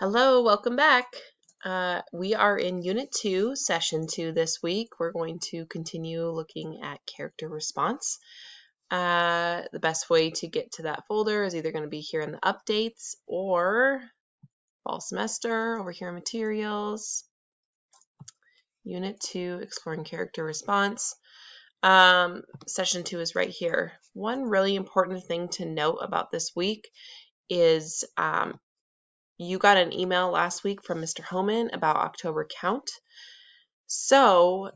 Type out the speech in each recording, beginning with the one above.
Hello, welcome back. We are in Unit 2, Session 2 this week. We're going to continue looking at character response. The best way to get to that folder is either going to be here in the updates or fall semester over here in materials. Unit 2, exploring character response. Session 2 is right here. One really important thing to note about this week is you got an email last week from Mr. Homan about October count. So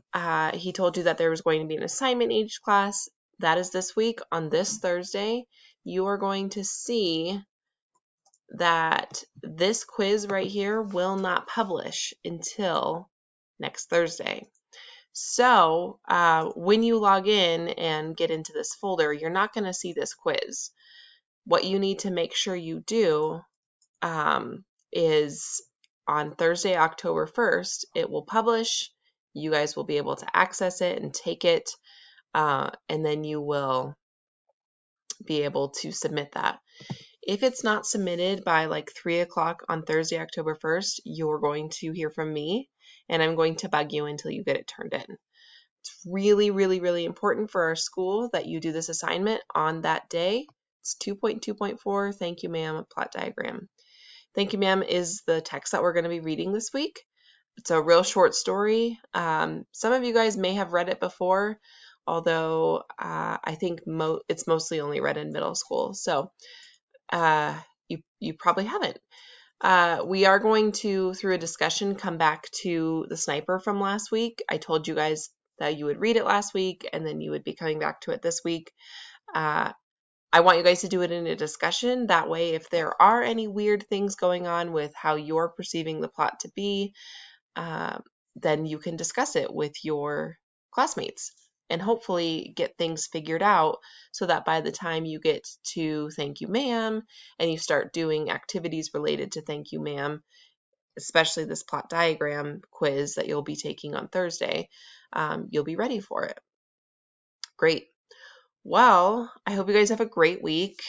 he told you that there was going to be an assignment in each class. That is this week. On this Thursday, you are going to see that this quiz right here will not publish until next Thursday. So when you log in and get into this folder, you're not going to see this quiz. What you need to make sure you do is on Thursday, October 1st, it will publish. You guys will be able to access it and take it, and then you will be able to submit that. If it's not submitted by like 3 o'clock on Thursday, October 1st, you're going to hear from me, and I'm going to bug you until you get it turned in. It's really, really, really important for our school that you do this assignment on that day. It's 2.2.4, thank you, ma'am, plot diagram. Thank you, ma'am is the text that we're going to be reading this week. It's a real short story. Some of you guys may have read it before, although I think it's mostly only read in middle school. So you probably haven't. We are going to, through a discussion, come back to the sniper from last week. I told you guys that you would read it last week, and then you would be coming back to it this week. I want you guys to do it in a discussion. That way, if there are any weird things going on with how you're perceiving the plot to be, then you can discuss it with your classmates and hopefully get things figured out so that by the time you get to thank you, ma'am, and you start doing activities related to thank you, ma'am, especially this plot diagram quiz that you'll be taking on Thursday, you'll be ready for it. Great. Well, I hope you guys have a great week.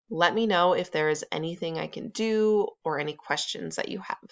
Let me know if there is anything I can do or any questions that you have.